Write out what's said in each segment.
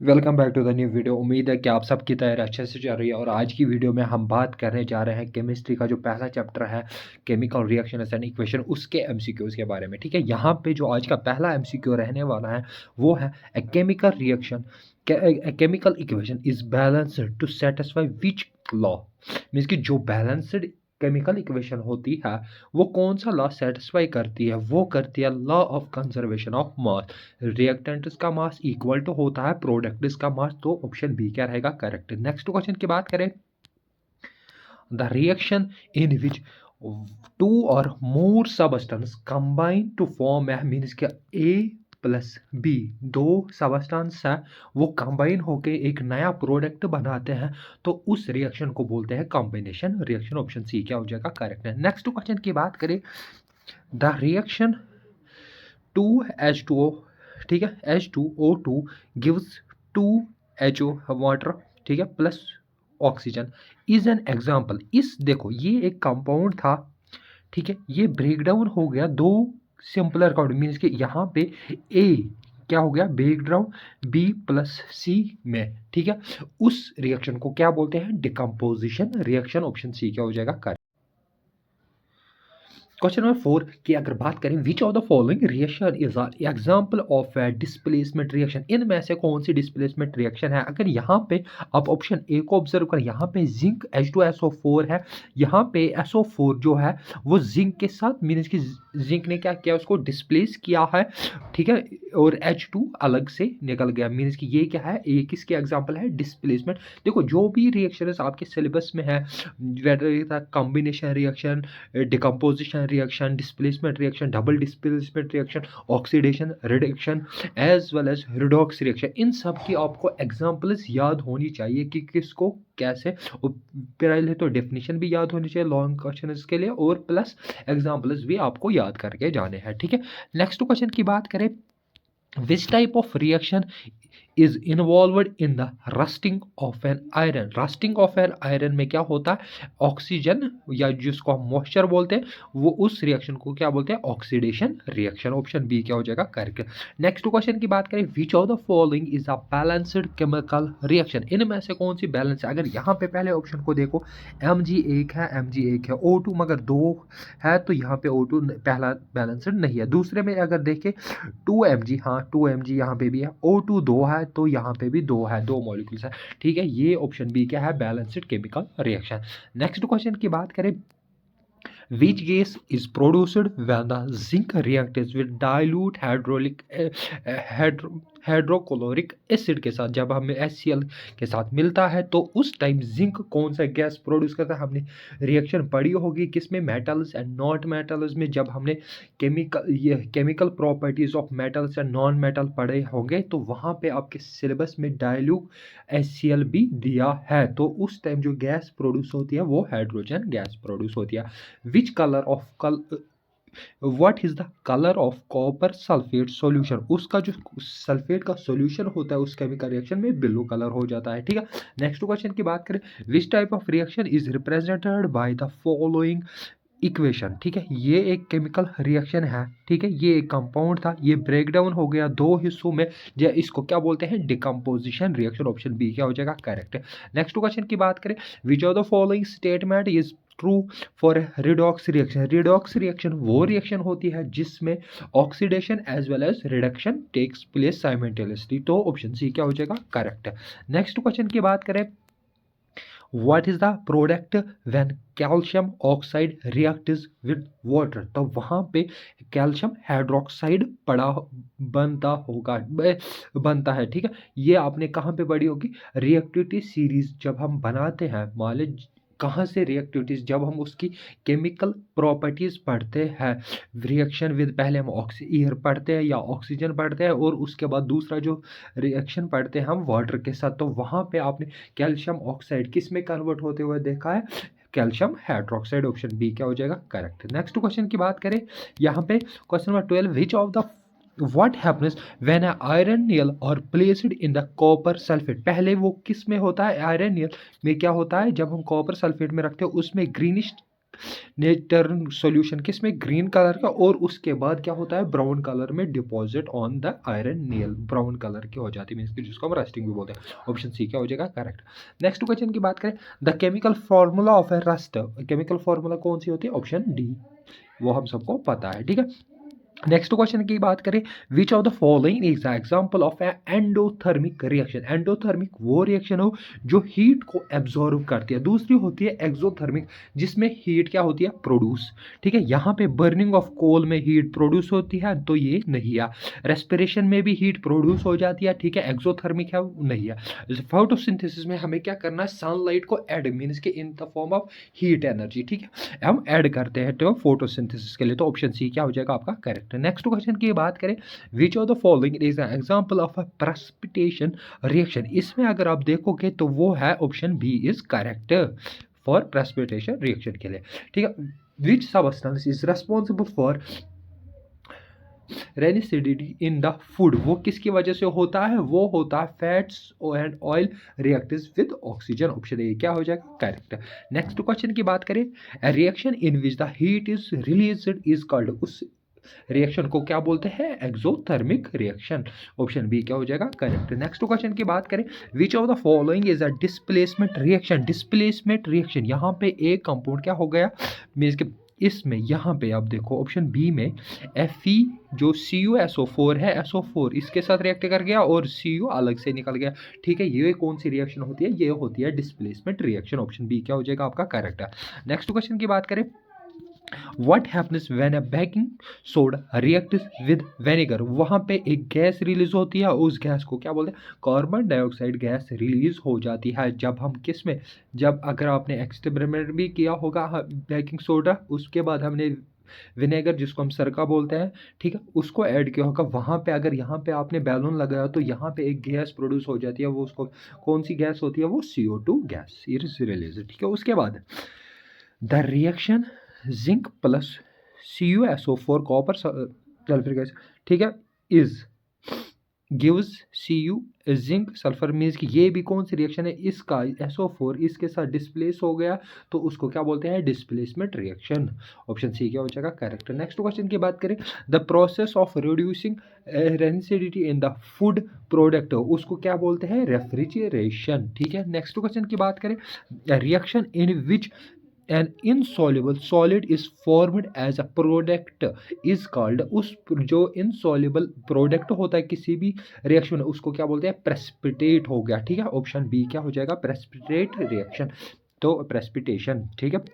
Welcome back to the new video. उम्मीद है कि आप सबकी तैयारी अच्छे से चल रही है। और आज की वीडियो में हम बात करने जा रहे हैं केमिस्ट्री का जो पहला चैप्टर है, केमिकल रिएक्शंस एंड इक्वेशन, उसके एमसीक्यूज के बारे में। ठीक है, यहाँ पे जो आज का पहला एमसीक्यू रहने वाला है वो है a chemical reaction, chemical equation is balanced to satisfy which law. Means कि जो बैलेंस्ड केमिकल इक्वेशन होती है वो कौन सा लॉ सेटिस्फाई करती है, वो करती है law of conservation of mass. Reactants का मास इक्वल टू होता है प्रोडक्ट्स का मास, तो ऑप्शन बी क्या रहेगा करेक्ट। नेक्स्ट क्वेश्चन की बात करें, the reaction in which two और more substance combine to form है, मीन्स क्या ए प्लस बी दो सबस्टेंस है वो कंबाइन होके एक नया प्रोडक्ट बनाते हैं, तो उस रिएक्शन को बोलते हैं कॉम्बिनेशन रिएक्शन। ऑप्शन सी क्या हो जाएगा करेक्ट है। नेक्स्ट क्वेश्चन की बात करें, द रिएक्शन 2H2O, ठीक है, H2O2 गिव्स 2HO वाटर, ठीक है, plus oxygen is an example. इस देखो ये एक कंपाउंड था, ठीक है, ये ब्रेक डाउन हो गया दो सिंपलर कंपाउंड, मीन्स कि यहाँ पे ए क्या हो गया ब्रेक डाउन बी प्लस सी में, ठीक है, उस रिएक्शन को क्या बोलते हैं डिकम्पोजिशन रिएक्शन। ऑप्शन सी क्या हो जाएगा। क्वेश्चन नंबर 4 की अगर बात करें, which of the following reaction is example of displacement reaction, इनमें से कौन सी डिस्प्लेसमेंट रिएक्शन है। अगर यहाँ पे आप ऑप्शन ए को ऑब्जर्व करें, यहाँ पे जिंक H2SO4 है, यहाँ पे SO4 जो है वो जिंक के साथ, मीन्स कि जिंक ने क्या किया उसको डिस्प्लेस किया है, ठीक है, और H2 अलग से निकल गया, मीन्स कि ये क्या है, ये किसके एग्जाम्पल है डिस्प्लेसमेंट। देखो जो भी रिएक्शन आपके सिलेबस में है, whether combination reaction, decomposition reaction, displacement reaction, double displacement reaction, oxidation reduction as well as redox reaction, इन सब की आपको एग्जांपल्स याद होनी चाहिए कि किसको कैसे। पहले तो डेफिनेशन भी याद होनी चाहिए लॉन्ग क्वेश्चन के लिए, और प्लस एग्जांपल्स भी आपको याद करके जाने हैं। ठीक है, नेक्स्ट क्वेश्चन की बात करें, which type of reaction is involved in the rusting of an iron. Rusting of an iron में क्या होता है, ऑक्सीजन या जिसको हम मॉइस्चर बोलते हैं, वो उस रिएक्शन को क्या बोलते हैं ऑक्सीडेशन रिएक्शन। ऑप्शन बी क्या हो जाएगा करेक्ट। नेक्स्ट क्वेश्चन की बात करें, which of the following is a balanced chemical reaction, इनमें से कौन सी बैलेंस है। अगर यहाँ पे पहले ऑप्शन को देखो, Mg एक है, Mg एक है, O2 मगर दो है, तो यहाँ पे O2 पहला बैलेंस्ड नहीं है। दूसरे में अगर देखें 2 Mg, हाँ 2 Mg यहाँ पे भी है, O2 दो है तो यहाँ पे भी दो है, दो मॉलिक्यूल्स है। ठीक है, ये ऑप्शन बी क्या है balanced chemical reaction. Next question की बात करें, which gas is produced when the zinc reacts with dilute hydrochloric acid के साथ, जब हमें HCl के साथ मिलता है तो उस टाइम जिंक कौन सा गैस प्रोड्यूस करता है। हमने रिएक्शन पढ़ी होगी किसमें, मेटल्स एंड नॉन मेटल्स में, जब हमने chemical properties of metals and non metal पढ़े होंगे तो वहाँ पे आपके सिलेबस में डाइल्यूट HCl भी दिया है, तो उस टाइम जो गैस प्रोड्यूस होती है वो हाइड्रोजन गैस प्रोड्यूस होती है। Which colour of what is the colour of copper sulphate solution, उसका जो सल्फेट का सॉल्यूशन होता है उस केमिकल रिएक्शन में ब्लू कलर हो जाता है। ठीक है, नेक्स्ट क्वेश्चन की बात करें, which type of reaction is represented by the following equation. ठीक है, ये एक केमिकल रिएक्शन है, ठीक है, ये एक कंपाउंड था, ये ब्रेक डाउन हो गया दो हिस्सों में, जो इसको क्या बोलते हैं डिकम्पोजिशन रिएक्शन। ऑप्शन बी क्या हो जाएगा करेक्ट। नेक्स्ट क्वेश्चन की बात करें, which of the following statement is true for redox reaction. Redox reaction वो रिएक्शन होती है जिसमें oxidation as well as reduction takes place simultaneously, तो ऑप्शन सी क्या हो जाएगा करेक्ट। नेक्स्ट क्वेश्चन की बात करें, what is the product when calcium oxide reacts with water, तो वहाँ पे कैल्शियम हाइड्रोक्साइड पड़ा बनता होगा बनता है। ठीक है, ये आपने कहाँ पे पढ़ी होगी, रिएक्टिविटी सीरीज जब हम बनाते हैं, मान ली कहाँ से रिएक्टिविटीज, जब हम उसकी केमिकल प्रॉपर्टीज पढ़ते हैं, रिएक्शन विद, पहले हम एयर पढ़ते हैं या ऑक्सीजन पढ़ते हैं और उसके बाद दूसरा जो रिएक्शन पढ़ते हैं हम वाटर के साथ, तो वहाँ पे आपने कैल्शियम ऑक्साइड किस में कन्वर्ट होते हुए देखा है, कैल्शियम हाइड्रोक्साइड। ऑप्शन बी क्या हो जाएगा करेक्ट। नेक्स्ट क्वेश्चन की बात करें, यहाँ पे question number 12, which of the what happens when a iron nail are placed in the copper sulfate, पहले वो किस में होता है, आयरन नेल में क्या होता है, जब हम कॉपर सल्फेट में रखते हैं उसमें ग्रीनिश नेटर्न सॉल्यूशन किसमें, ग्रीन कलर का, और उसके बाद क्या होता है, ब्राउन कलर में deposit on the iron nail, brown colour की हो जाती है, मीन्स कि जिसको हम रस्टिंग भी बोलते हैं। ऑप्शन सी क्या हो जाएगा करेक्ट। नेक्स्ट क्वेश्चन की बात करें, the chemical formula of A rust, chemical formula कौन सी होती है, ऑप्शन डी, वो हम सबको पता है, ठीक है। नेक्स्ट क्वेश्चन की बात करें, which of the following is the example of A endothermic reaction, endothermic वो रिएक्शन हो जो हीट को एब्जॉर्व करती है, दूसरी होती है एक्सोथर्मिक जिसमें हीट क्या होती है, प्रोड्यूस, ठीक है। यहाँ पे बर्निंग ऑफ कोल में हीट प्रोड्यूस होती है, तो ये नहीं है। रेस्पिरेशन में भी हीट प्रोड्यूस हो जाती है, ठीक है, एक्सोथर्मिक है, नहीं है। फोटोसिंथेसिस में हमें क्या करना है, सनलाइट को ऐड मीन्स के in the form of heat energy, ठीक है, हम ऐड करते हैं तो फोटोसिंथेसिस के लिए, तो ऑप्शन सी क्या हो जाएगा आपका करेक्ट। नेक्स्ट क्वेश्चन की बात करें, which of the following is an example of a precipitation reaction, इसमें अगर आप देखोगे तो वो है option B is correct for precipitation reaction के लिए, ठीक है। Which substance is responsible for rancidity in the food, वो किसकी वजह से होता है, वो होता है fats and oil reactives with oxygen, option A क्या हो जाएगा करेक्ट। नेक्स्ट क्वेश्चन की बात करें, reaction in which the heat is released is called, उस रिएक्शन को क्या बोलते हैं, एक्सोथर्मिक रिएक्शन, ऑप्शन बी क्या हो जाएगा करेक्ट। नेक्स्ट क्वेश्चन की बात करें, which of the following is a displacement reaction, displacement reaction, यहाँ पे एक कंपाउंड क्या हो गया, मींस के इसमें यहाँ पे आप देखो ऑप्शन बी में Fe जो CuSO4 है, SO4 इसके साथ रिएक्ट कर गया और Cu अलग से निकल गया, ठीक है। ये कौन सी रिएक्शन होती है, ये होती है डिस्प्लेसमेंट रिएक्शन, ऑप्शन बी क्या हो जाएगा आपका करेक्ट है। नेक्स्ट क्वेश्चन की बात करें, What happens when a baking soda reacts with vinegar, वहाँ पे एक गैस रिलीज होती है, उस गैस को क्या बोलते हैं, कार्बन डाइऑक्साइड गैस रिलीज हो जाती है जब हम किस में, जब अगर आपने एक्सपेरिमेंट भी किया होगा बेकिंग सोडा, उसके बाद हमने विनेगर जिसको हम सरका बोलते हैं, ठीक है, उसको ऐड किया होगा, वहाँ पे अगर यहाँ पे आपने बैलून लगाया तो यहाँ पे एक गैस प्रोड्यूस हो जाती है, वो उसको कौन सी गैस होती है, वो CO2 गैस इज रिलीज, ठीक है। उसके बाद the reaction zinc plus CuSO4 copper sulphur gas, ठीक है, is gives Cu zinc sulphur, means कि ये भी कौन सी रिएक्शन है, इसका SO4 इसके साथ डिस्प्लेस हो गया तो उसको क्या बोलते हैं, डिस्प्लेसमेंट रिएक्शन, ऑप्शन सी क्या हो जाएगा करेक्ट। नेक्स्ट क्वेश्चन की बात करें, the process of reducing rancidity in the food product, उसको क्या बोलते हैं, रेफ्रिजरेशन, ठीक है। नेक्स्ट क्वेश्चन की बात करें, reaction in which an insoluble solid is formed as a product is called, उस जो insoluble product होता है किसी भी रिएक्शन में उसको क्या बोलते हैं, प्रेसिपिटेट हो गया, ठीक है, ऑप्शन बी क्या हो जाएगा प्रेसिपिटेट रिएक्शन, तो प्रेसिपिटेशन, ठीक है,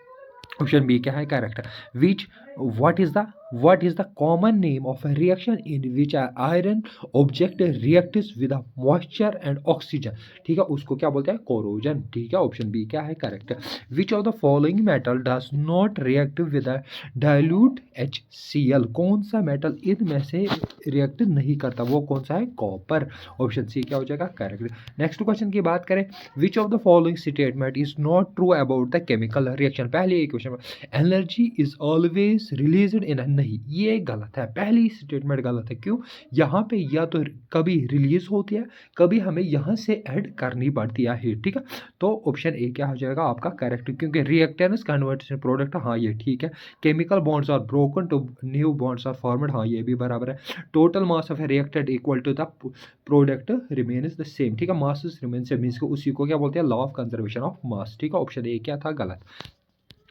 ऑप्शन बी क्या है correct. Which what is the common name of a reaction in which a iron object reacts with a moisture and oxygen, ठीक है, उसको क्या बोलते हैं, कोरोजन, ठीक है, ऑप्शन बी क्या है correct. Which of the following metal does not react with a dilute HCl, कौन सा मेटल इनमें से रिएक्ट नहीं करता, वो कौन सा है, कॉपर, ऑप्शन सी क्या हो जाएगा करेक्ट। नेक्स्ट क्वेश्चन की बात करें, which of the following statement is not true about the chemical reaction, पहले एक question, energy is always released in, नहीं ये गलत है, पहली स्टेटमेंट गलत है, क्यों, यहाँ पे या तो कभी रिलीज होती है, कभी हमें यहाँ से ऐड करनी पड़ती है हीट, ठीक है, तो ऑप्शन ए क्या हो जाएगा आपका करेक्ट, क्योंकि रिएक्टेंस कन्वर्टेशन प्रोडक्ट, हाँ ये ठीक है, chemical bonds are broken to new bonds are formed, हाँ ये भी बराबर है, total mass of a reacted equal to the product remains the same, ठीक है, मास रिमेन सेम, मींस उसी को क्या बोलते हैं, law of conservation of mass, ठीक है, ऑप्शन ए क्या था गलत।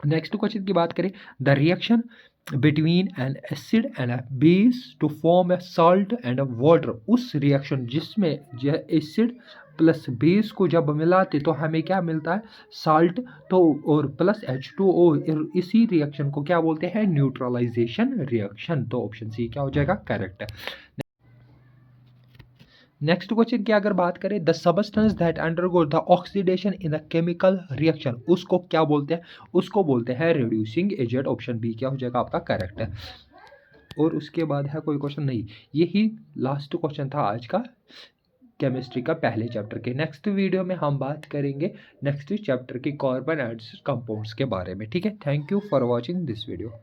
नेक्स्ट क्वेश्चन की बात करें, the reaction between an acid and a base to form a salt and a water, उस रिएक्शन जिसमें एसिड प्लस बेस को जब मिलाते तो हमें क्या मिलता है, साल्ट, तो और प्लस H2O, इसी रिएक्शन को क्या बोलते हैं, न्यूट्रलाइजेशन रिएक्शन, तो ऑप्शन सी क्या हो जाएगा करेक्ट है। नेक्स्ट क्वेश्चन की अगर बात करें, the substance that undergo the oxidation in the chemical reaction, उसको क्या बोलते हैं, उसको बोलते हैं रिड्यूसिंग एजेंट, ऑप्शन बी क्या हो जाएगा आपका करेक्ट है। और उसके बाद है कोई क्वेश्चन नहीं, यही लास्ट क्वेश्चन था आज का केमिस्ट्री का पहले चैप्टर के। नेक्स्ट वीडियो में हम बात करेंगे नेक्स्ट चैप्टर के कार्बन एंड कंपाउंड्स के बारे में, ठीक है। Thank you for watching this video.